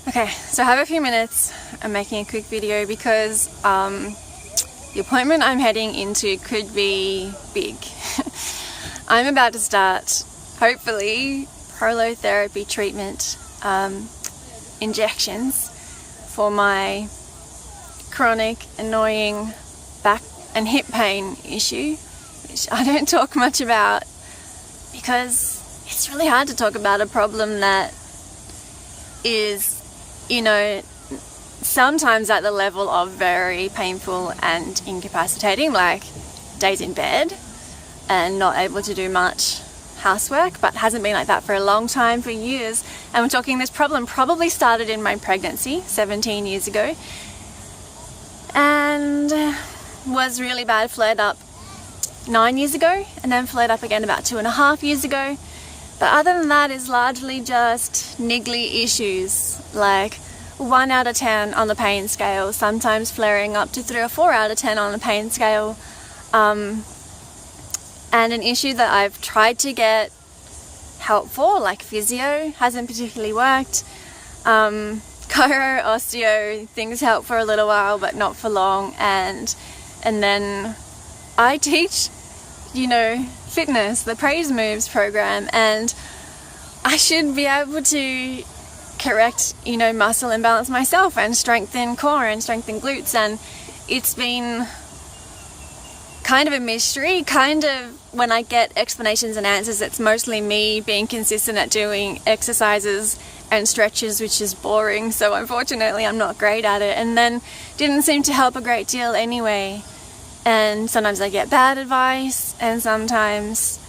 Okay, so I have a few minutes. I'm making a quick video because the appointment I'm heading into could be big. I'm about to start, hopefully, prolotherapy treatment injections for my chronic, annoying back and hip pain issue, which I don't talk much about because it's really hard to talk about a problem that is, you know, sometimes at the level of very painful and incapacitating, like days in bed and not able to do much housework, but hasn't been like that for a long time, for years. And we're talking, this problem probably started in my pregnancy 17 years ago and was really bad, flared up 9 years ago, and then flared up again about 2.5 years ago. But other than that, is largely just niggly issues, like 1 out of 10 on the pain scale, sometimes flaring up to 3 or 4 out of 10 on the pain scale. And an issue that I've tried to get help for, like physio, hasn't particularly worked. Chiro, osteo, things help for a little while, but not for long. And then I teach, you know, fitness, the Praise Moves program, and I should be able to correct, you know, muscle imbalance myself and strengthen core and strengthen glutes. And it's been kind of a mystery. Kind of, when I get explanations and answers, it's mostly me being consistent at doing exercises and stretches, which is boring, so unfortunately I'm not great at it, and then didn't seem to help a great deal anyway. And sometimes I get bad advice, and sometimes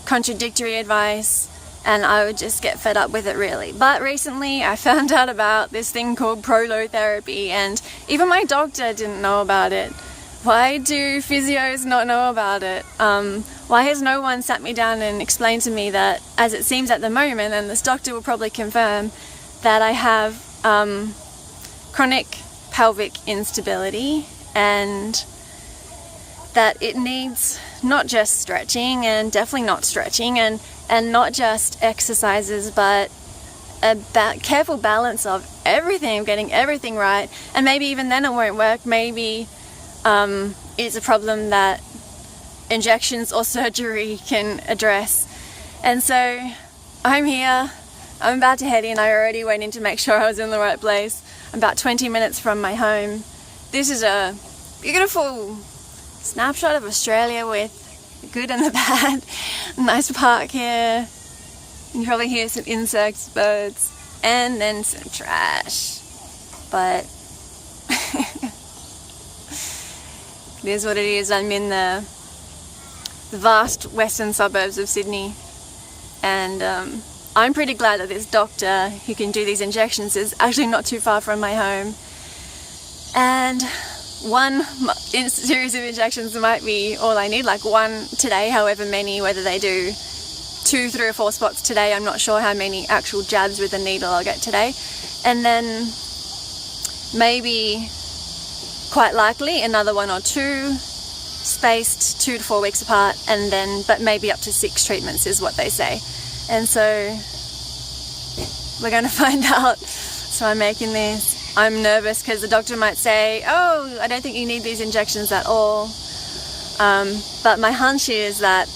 contradictory advice, and I would just get fed up with it, really. But recently I found out about this thing called prolotherapy, and even my doctor didn't know about it. Why do physios not know about it? Why has no one sat me down and explained to me that, as it seems at the moment, and this doctor will probably confirm, that I have chronic pelvic instability, and that it needs not just stretching, and definitely not stretching, and not just exercises, but a careful balance of everything, getting everything right. And maybe even then it won't work. Maybe it's a problem that injections or surgery can address. And so I'm here, I'm about to head in. I already went in to make sure I was in the right place. I'm about 20 minutes from my home. This is a beautiful snapshot of Australia with the good and the bad. Nice park here. You can probably hear some insects, birds, and then some trash. But it is what it is. I'm in the vast western suburbs of Sydney, and I'm pretty glad that this doctor who can do these injections is actually not too far from my home. And one series of injections might be all I need, like one today, however many, whether they do 2, 3 or 4 spots today, I'm not sure how many actual jabs with the needle I'll get today. And then maybe, quite likely, another 1 or 2 spaced 2 to 4 weeks apart, and then, but maybe up to 6 treatments is what they say. And so we're going to find out. So I'm making this. I'm nervous because the doctor might say, oh, I don't think you need these injections at all. But my hunch is that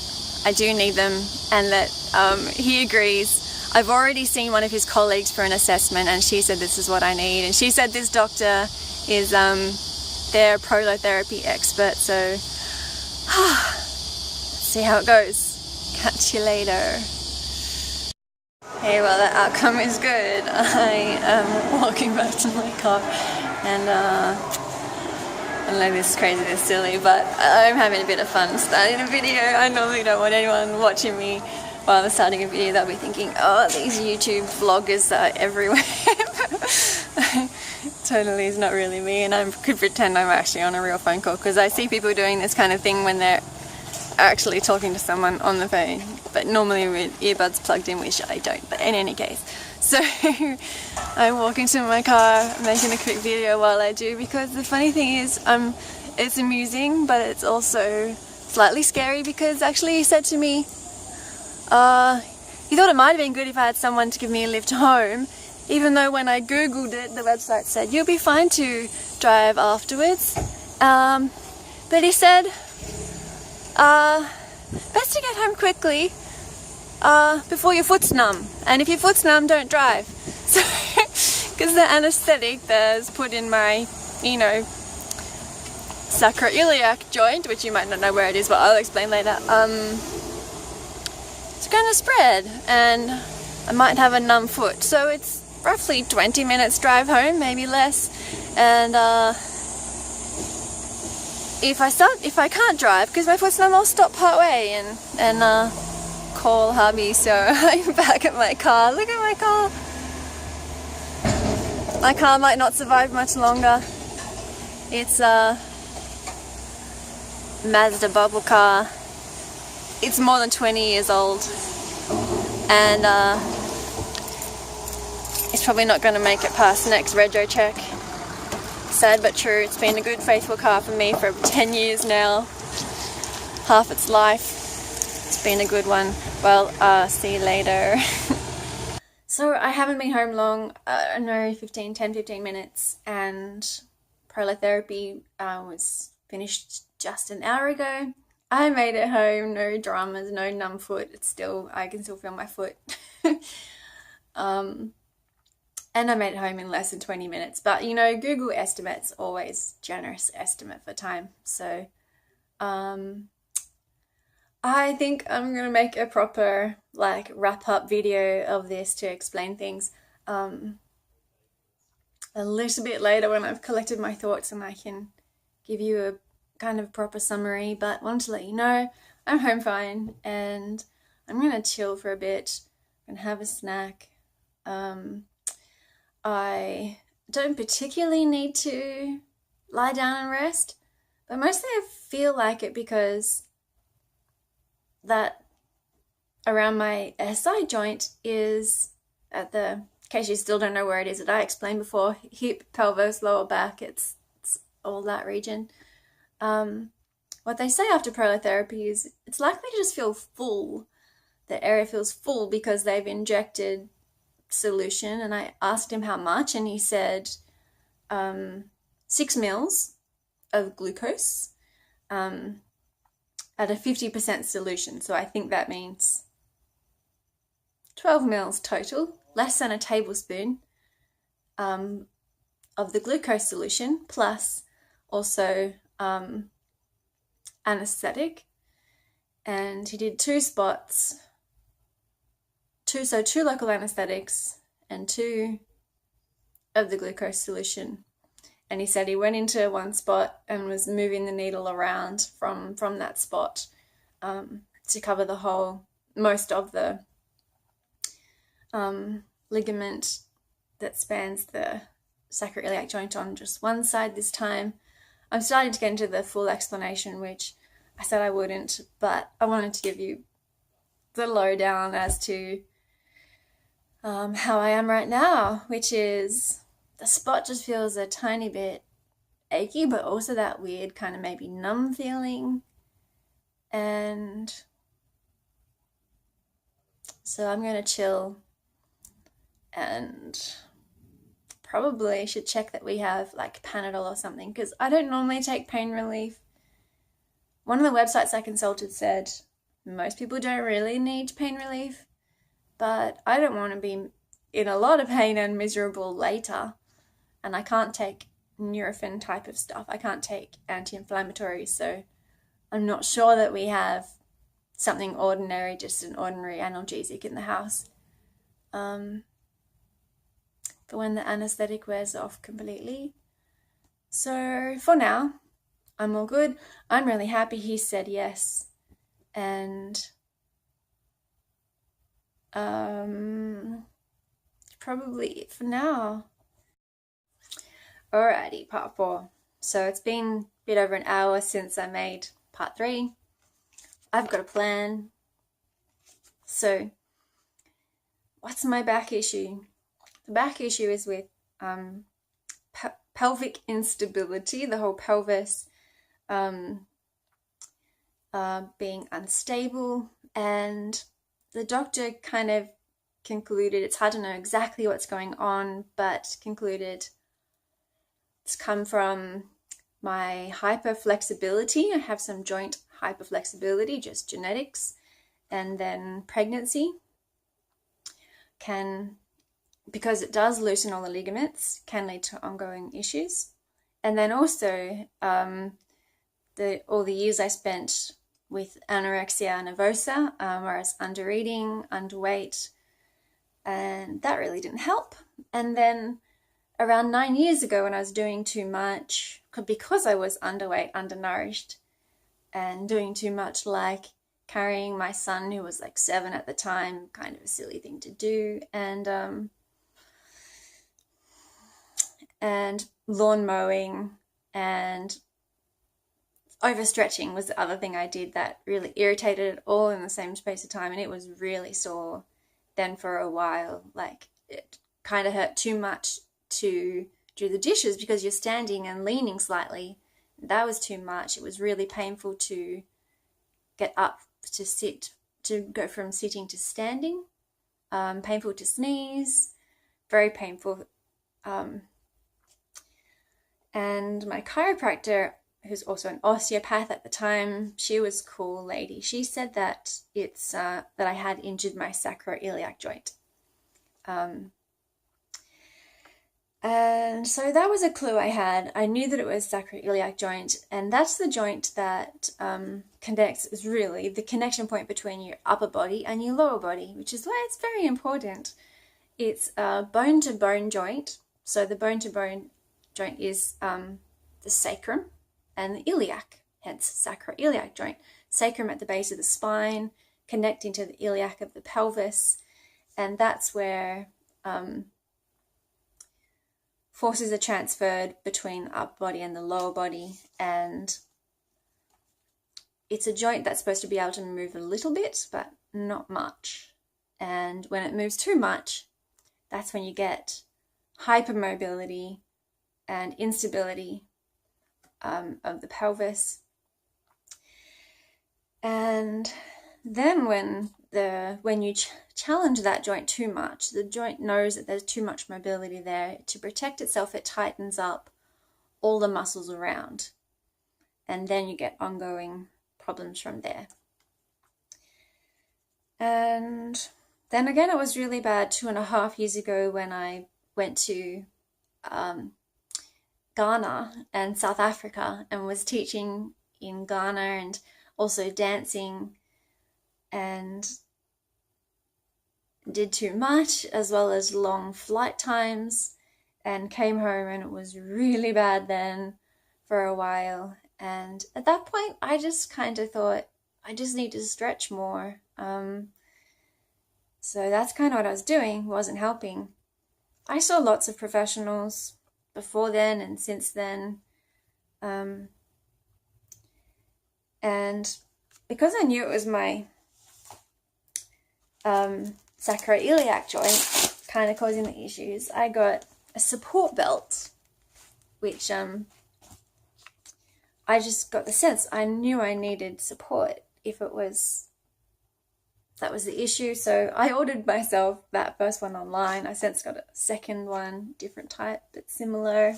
I do need them, and that he agrees. I've already seen one of his colleagues for an assessment, and she said this is what I need. And she said this doctor is their prolotherapy expert, so let's see how it goes. Catch you later. Hey, well, the outcome is good. I am walking back to my car, and I know this is crazy, this is silly, but I'm having a bit of fun starting a video. I normally don't want anyone watching me while I'm starting a video. They'll be thinking, oh, these YouTube vloggers are everywhere. Totally is not really me, and I could pretend I'm actually on a real phone call, because I see people doing this kind of thing when they're actually talking to someone on the phone, but normally with earbuds plugged in, which I don't. But in any case, so I'm walking to my car, making a quick video while I do, because the funny thing is, it's amusing, but it's also slightly scary, because actually he said to me, he thought it might have been good if I had someone to give me a lift home, even though when I googled it, the website said you'll be fine to drive afterwards. But he said, best to get home quickly before your foot's numb. And if your foot's numb, don't drive. So, because the anaesthetic that's put in my, you know, sacroiliac joint, which you might not know where it is, but I'll explain later, it's going to spread and I might have a numb foot. So it's roughly 20 minutes drive home, maybe less. And if I can't drive because my foot's numb, I'll stop part way and call hubby. So I'm back at my car. Look at my car. My car might not survive much longer. It's a Mazda bubble car. It's more than 20 years old, and it's probably not going to make it past the next rego check. Sad but true, it's been a good faithful car for me for 10 years now, half its life. It's been a good one. Well, see you later. So I haven't been home long, I don't know, 10-15 minutes, and prolotherapy was finished just an hour ago. I made it home, no dramas, no numb foot. I can still feel my foot. And I made it home in less than 20 minutes. But, you know, Google estimates always generous estimate for time. So, I think I'm going to make a proper, like, wrap-up video of this to explain things a little bit later when I've collected my thoughts and I can give you a kind of proper summary. But wanted to let you know I'm home fine and I'm going to chill for a bit and have a snack. I don't particularly need to lie down and rest, but mostly I feel like it because that around my SI joint is at the, in case you still don't know where it is, that I explained before, hip, pelvis, lower back, it's all that region. What they say after prolotherapy is it's likely to just feel full. The area feels full because they've injected solution, and I asked him how much, and he said 6 mils of glucose at a 50% solution. So I think that means 12 mils total, less than a tablespoon of the glucose solution, plus also anesthetic. And he did 2 spots, two local anesthetics and 2 of the glucose solution. And he said he went into one spot and was moving the needle around from that spot to cover the whole, most of the ligament that spans the sacroiliac joint on just one side this time. I'm starting to get into the full explanation, which I said I wouldn't, but I wanted to give you the lowdown as to how I am right now, which is the spot just feels a tiny bit achy, but also that weird kind of maybe numb feeling. And so I'm going to chill and probably should check that we have like Panadol or something, because I don't normally take pain relief. One of the websites I consulted said most people don't really need pain relief, but I don't want to be in a lot of pain and miserable later. And I can't take Nurofen type of stuff. I can't take anti-inflammatories, so I'm not sure that we have something ordinary, just an ordinary analgesic in the house. For when the anesthetic wears off completely. So for now, I'm all good. I'm really happy he said yes. And probably it for now. Alrighty, part 4. So it's been a bit over an hour since I made part 3. I've got a plan. So, what's my back issue? The back issue is with pelvic instability, the whole pelvis being unstable, and the doctor kind of concluded, it's hard to know exactly what's going on, but concluded it's come from my hyperflexibility. I have some joint hyperflexibility, just genetics, and then pregnancy can, because it does loosen all the ligaments, can lead to ongoing issues. And then also all the years I spent with anorexia nervosa, where I was under-eating, underweight, and that really didn't help. And then around 9 years ago, when I was doing too much, because I was underweight, undernourished, and doing too much, like carrying my son, who was like 7 at the time, kind of a silly thing to do, and lawn mowing, and overstretching was the other thing I did that really irritated it, all in the same space of time, and it was really sore then for a while. Like, it kind of hurt too much to do the dishes because you're standing and leaning slightly. That was too much. It was really painful to get up to sit, to go from sitting to standing, painful to sneeze, very painful. And my chiropractor, who's also an osteopath at the time, she was a cool lady. She said that it's that I had injured my sacroiliac joint. And so that was a clue I had. I knew that it was sacroiliac joint, and that's the joint that connects, is really the connection point between your upper body and your lower body, which is why it's very important. It's a bone-to-bone joint. So the bone-to-bone joint is the sacrum and the iliac, hence sacroiliac joint. Sacrum at the base of the spine, connecting to the iliac of the pelvis, and that's where forces are transferred between the upper body and the lower body, and it's a joint that's supposed to be able to move a little bit, but not much. And when it moves too much, that's when you get hypermobility and instability of the pelvis. And then when you challenge that joint too much, the joint knows that there's too much mobility there. To protect itself, it tightens up all the muscles around, and then you get ongoing problems from there. And then again, it was really bad 2.5 years ago when I went to Ghana and South Africa and was teaching in Ghana and also dancing, and did too much, as well as long flight times, and came home, and it was really bad then for a while. And at that point, I just kind of thought, I just need to stretch more. So that's kind of what I was doing, wasn't helping. I saw lots of professionals before then and since then. And because I knew it was my sacroiliac joint kind of causing the issues, I got a support belt, which I just got the sense I knew I needed support if that was the issue. So I ordered myself that first one online. I since got a second one, different type but similar.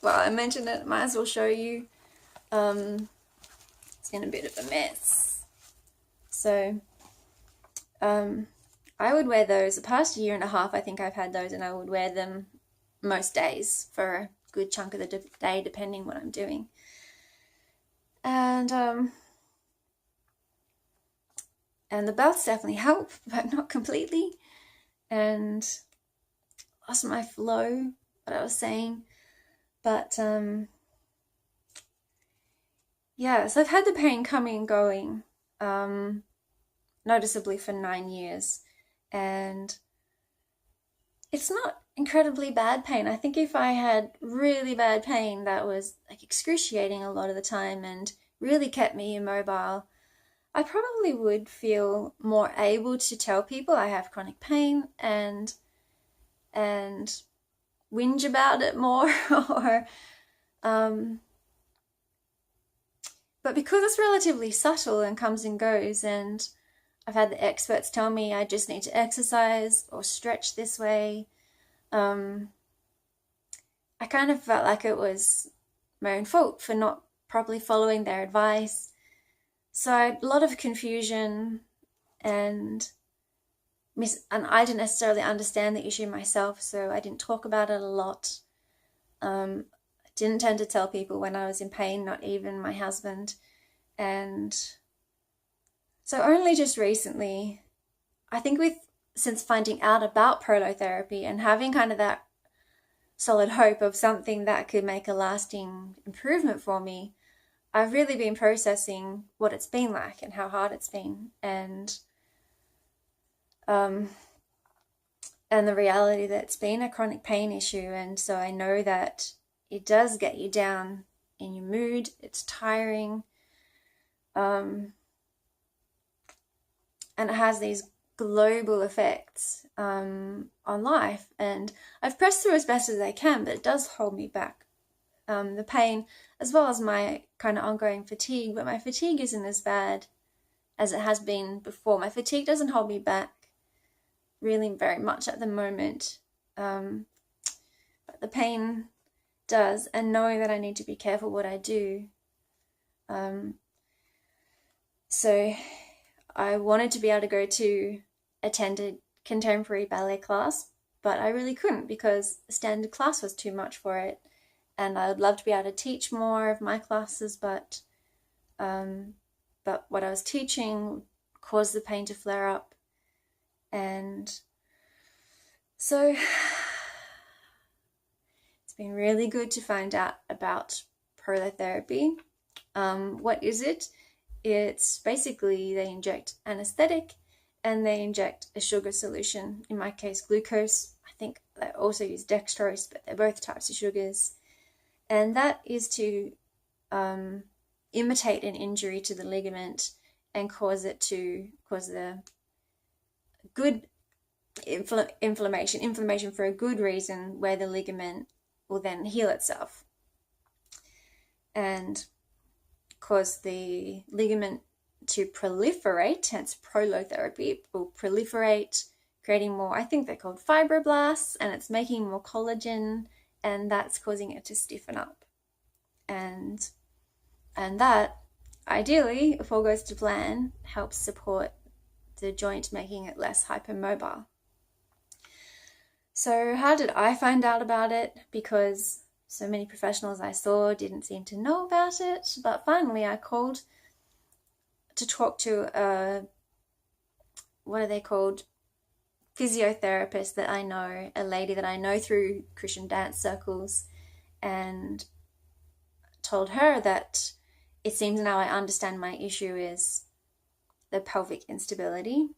Well, I mentioned it, might as well show you. It's in a bit of a mess. So I would wear those the past 1.5 years. I think I've had those, and I would wear them most days for a good chunk of the day, depending what I'm doing. And the belts definitely help, but not completely. And lost my flow, what I was saying. But yeah, so I've had the pain coming and going noticeably for 9 years, and it's not incredibly bad pain. I think if I had really bad pain that was like excruciating a lot of the time and really kept me immobile, I probably would feel more able to tell people I have chronic pain and whinge about it more. Or but because it's relatively subtle and comes and goes, and I've had the experts tell me I just need to exercise or stretch this way. I kind of felt like it was my own fault for not properly following their advice. So I had a lot of confusion, and I didn't necessarily understand the issue myself, so I didn't talk about it a lot. I didn't tend to tell people when I was in pain, not even my husband. And so only just recently, I think since finding out about prolotherapy and having kind of that solid hope of something that could make a lasting improvement for me, I've really been processing what it's been like and how hard it's been, and the reality that it's been a chronic pain issue. And so I know that it does get you down in your mood. It's tiring. And it has these global effects on life. And I've pressed through as best as I can, but it does hold me back. The pain, as well as my kind of ongoing fatigue, but my fatigue isn't as bad as it has been before. My fatigue doesn't hold me back really very much at the moment, but the pain does, and knowing that I need to be careful what I do. So I wanted to be able to go to attend a contemporary ballet class, but I really couldn't because a standard class was too much for it. And I would love to be able to teach more of my classes, but what I was teaching caused the pain to flare up. And so it's been really good to find out about prolotherapy. What is it? It's basically they inject anesthetic and they inject a sugar solution, in my case glucose. I think they also use dextrose, but they're both types of sugars. And that is to imitate an injury to the ligament and cause the good inflammation for a good reason, where the ligament will then heal itself and cause the ligament to proliferate. Hence prolotherapy. It will proliferate, creating more, I think they're called fibroblasts, and it's making more collagen, and that's causing it to stiffen up. And that, ideally, if all goes to plan, helps support the joint, making it less hypermobile. So how did I find out about it? Because so many professionals I saw didn't seem to know about it. But finally I called to talk to what are they called? Physiotherapist that I know, a lady that I know through Christian dance circles, and told her that it seems now I understand my issue is the pelvic instability.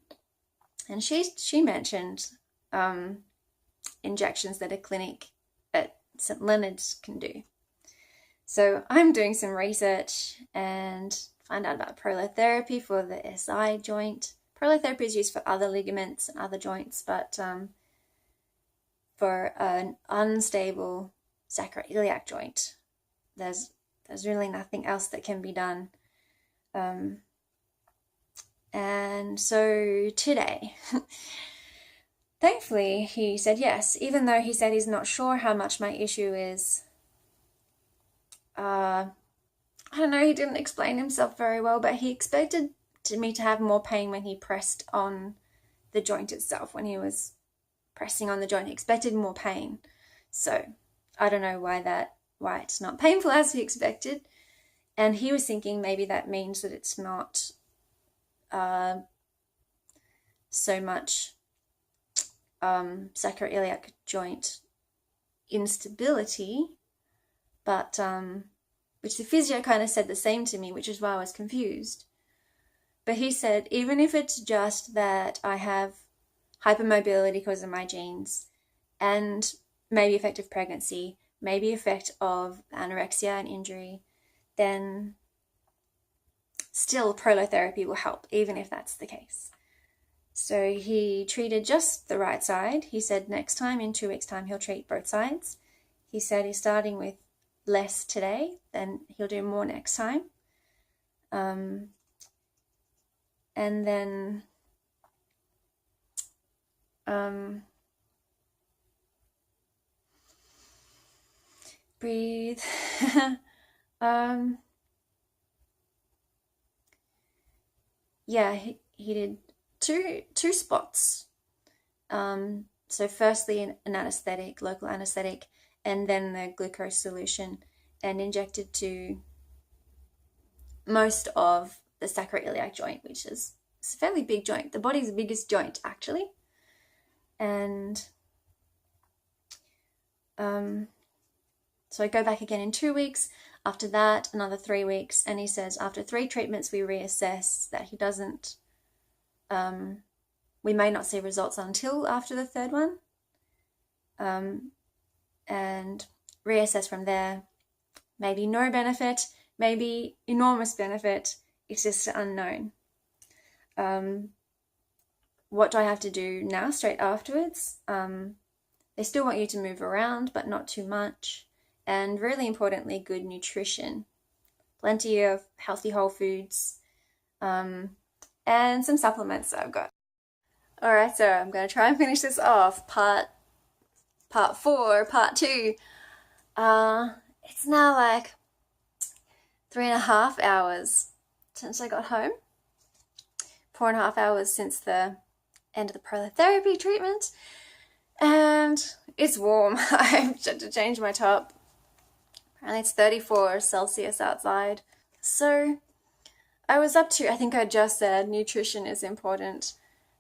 And she mentioned injections that a clinic at St. Leonard's can do. So I'm doing some research and find out about prolotherapy for the SI joint. Prolotherapy is used for other ligaments and other joints, but for an unstable sacroiliac joint, there's really nothing else that can be done. And so today, thankfully, he said yes, even though he said he's not sure how much my issue is. I don't know, he didn't explain himself very well, but he expected me to have more pain when he pressed on the joint itself. When he was pressing on the joint, he expected more pain. So I don't know why it's not painful as he expected. And he was thinking maybe that means that it's not so much sacroiliac joint instability, but which the physio kind of said the same to me, which is why I was confused. But he said even if it's just that I have hypermobility because of my genes, and maybe effect of pregnancy, maybe effect of anorexia and injury, then still prolotherapy will help, even if that's the case. So he treated just the right side. He said next time, in 2 weeks' time, he'll treat both sides. He said he's starting with less today, then he'll do more next time. And then Breathe. Yeah, he did two spots. So firstly an anesthetic, local anesthetic, and then the glucose solution, and injected to most of the sacroiliac joint, which is a fairly big joint, the body's biggest joint actually. And so I go back again in 2 weeks. After that, another 3 weeks, and he says after 3 treatments we reassess, that he doesn't, we may not see results until after the 3rd one, and reassess from there. Maybe no benefit, maybe enormous benefit, it's just unknown. What do I have to do now straight afterwards? They still want you to move around, but not too much. And really importantly, good nutrition. Plenty of healthy whole foods, and some supplements that I've got. Alright, so I'm going to try and finish this off. Part 4, part 2. It's now like 3.5 hours since I got home. 4.5 hours since the end of the prolotherapy treatment. And it's warm. I have to change my top. Apparently it's 34 Celsius outside. So I was up to, I think I just said, nutrition is important.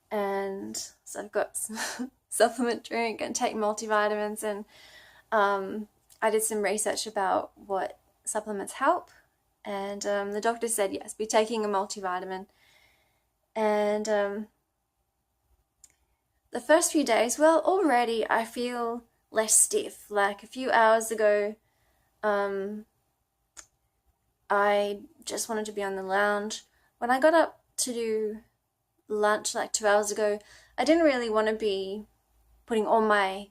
And so I've got some supplement drink and take multivitamins, and I did some research about what supplements help, and the doctor said yes, be taking a multivitamin. And the first few days, well, already I feel less stiff. Like a few hours ago, I just wanted to be on the lounge. When I got up to do lunch like 2 hours ago, I didn't really want to be putting all my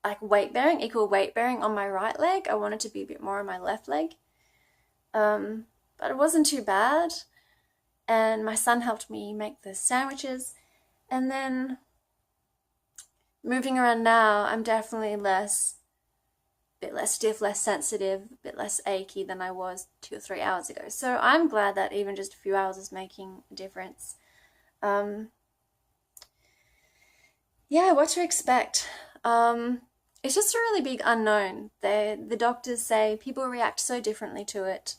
equal weight bearing on my right leg. I wanted to be a bit more on my left leg. But it wasn't too bad. And my son helped me make the sandwiches. And then moving around now, I'm definitely a bit less stiff, less sensitive, a bit less achy than I was 2 or 3 hours ago. So I'm glad that even just a few hours is making a difference. Yeah, what to expect? It's just a really big unknown. The doctors say people react so differently to it.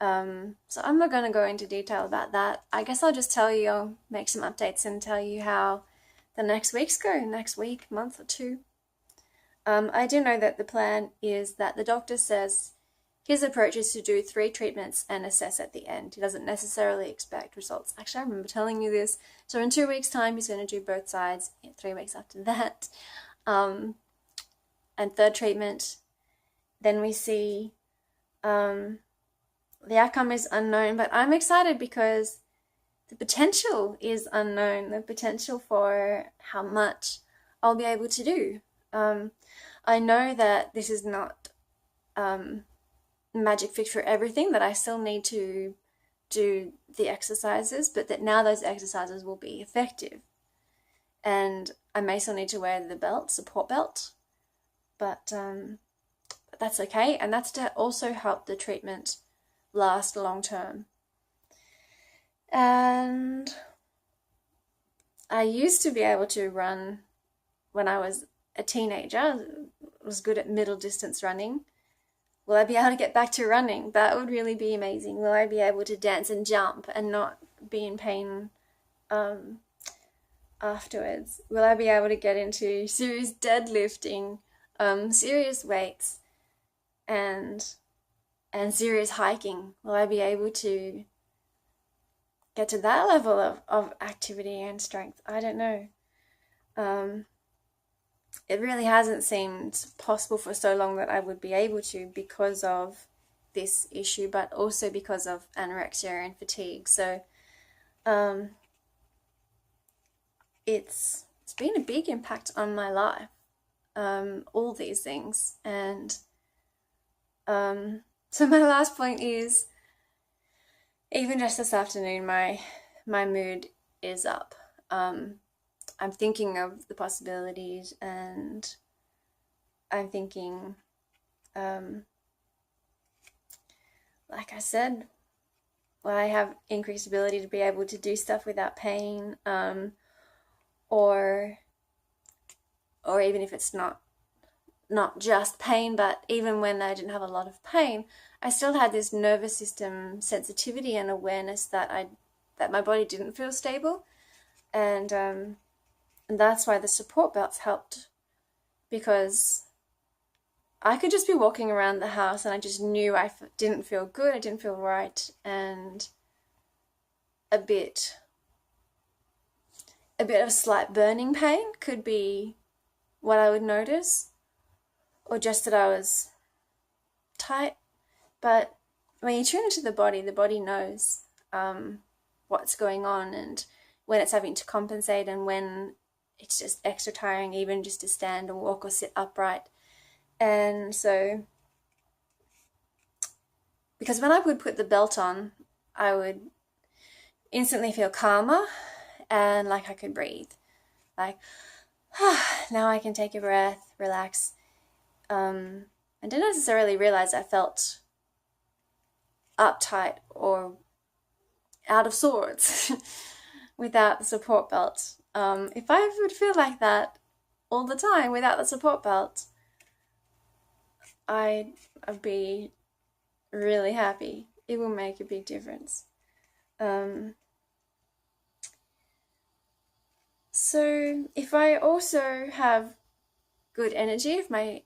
So I'm not going to go into detail about that. I guess I'll just tell you, I'll make some updates and tell you how the next weeks go, next week, month or 2. I do know that the plan is that the doctor says his approach is to do 3 treatments and assess at the end. He doesn't necessarily expect results. Actually, I remember telling you this. So in 2 weeks' time, he's going to do both sides. 3 weeks after that. And 3rd treatment, then we see, the outcome is unknown, but I'm excited because the potential is unknown, the potential for how much I'll be able to do. I know that this is not magic fix for everything, that I still need to do the exercises, but that now those exercises will be effective. And I may still need to wear the belt, support belt, but that's okay. And that's to also help the treatment last long term. And I used to be able to run when I was a teenager. I was good at middle distance running. Will I be able to get back to running? That would really be amazing. Will I be able to dance and jump and not be in pain afterwards? Will I be able to get into serious deadlifting, serious weights, and serious hiking? Will I be able to get to that level of activity and strength? I don't know. It really hasn't seemed possible for so long that I would be able to, because of this issue, but also because of anorexia and fatigue. So it's been a big impact on my life, all these things. And so my last point is, even just this afternoon, my mood is up. I'm thinking of the possibilities, and I'm thinking, like I said, well, I have increased ability to be able to do stuff without pain, or even if it's not just pain, but even when I didn't have a lot of pain, I still had this nervous system sensitivity and awareness that my body didn't feel stable, and that's why the support belts helped, because I could just be walking around the house and I just knew I didn't feel good, I didn't feel right, and a bit of slight burning pain could be what I would notice, or just that I was tight. But when you tune into the body knows what's going on, and when it's having to compensate, and when it's just extra tiring even just to stand and walk or sit upright. And so, because when I would put the belt on, I would instantly feel calmer and like I could breathe. Like, now I can take a breath, relax. I didn't necessarily realize I felt uptight or out of sorts without the support belt. If I would feel like that all the time without the support belt, I'd be really happy. It will make a big difference. So if I also have good energy, if my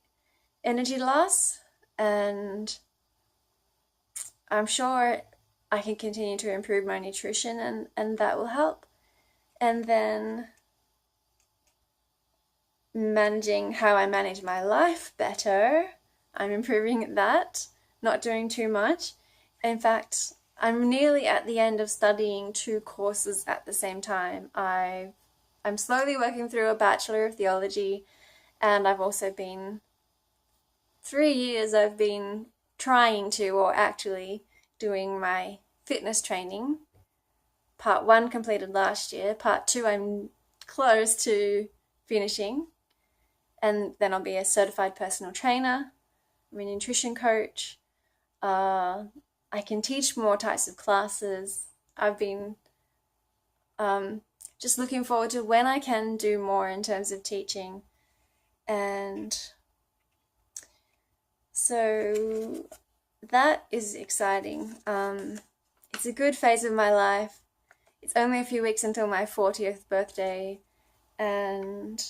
energy lasts, and I'm sure I can continue to improve my nutrition, and that will help. And then managing how I manage my life better, I'm improving that, not doing too much. In fact, I'm nearly at the end of studying 2 courses at the same time. I'm slowly working through a Bachelor of Theology, and I've also been 3 years I've been trying to, or actually doing, my fitness training. Part 1 completed last year. Part 2 I'm close to finishing. And then I'll be a certified personal trainer. I'm a nutrition coach. I can teach more types of classes. I've been just looking forward to when I can do more in terms of teaching. And so that is exciting. It's a good phase of my life. It's only a few weeks until my 40th birthday, and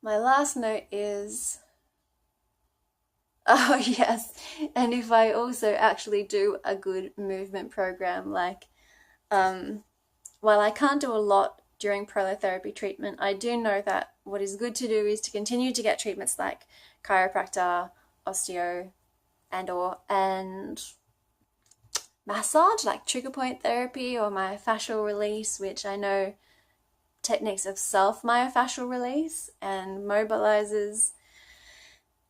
my last note is, oh yes, and if I also actually do a good movement program, like, while I can't do a lot during prolotherapy treatment, I do know that what is good to do is to continue to get treatments like chiropractor, osteo, and massage, like trigger point therapy or myofascial release, which I know techniques of self myofascial release and mobilizers,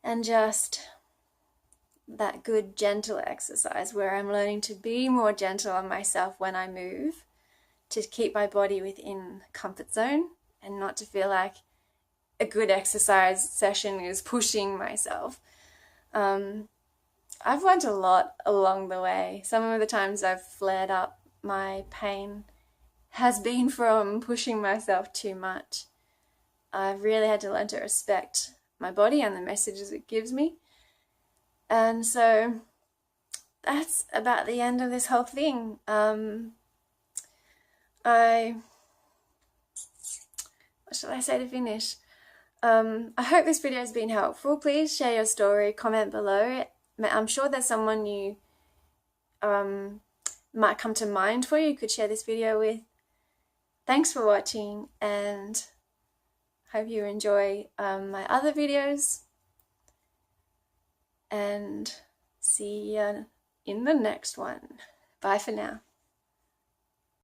and just that good gentle exercise where I'm learning to be more gentle on myself when I move, to keep my body within comfort zone and not to feel like a good exercise session is pushing myself. I've learned a lot along the way. Some of the times I've flared up, my pain has been from pushing myself too much. I've really had to learn to respect my body and the messages it gives me. And so that's about the end of this whole thing. What shall I say to finish? I hope this video has been helpful. Please share your story, comment below. I'm sure there's someone you might come to mind for you could share this video with. Thanks for watching, and hope you enjoy my other videos, and see you in the next one. Bye for now.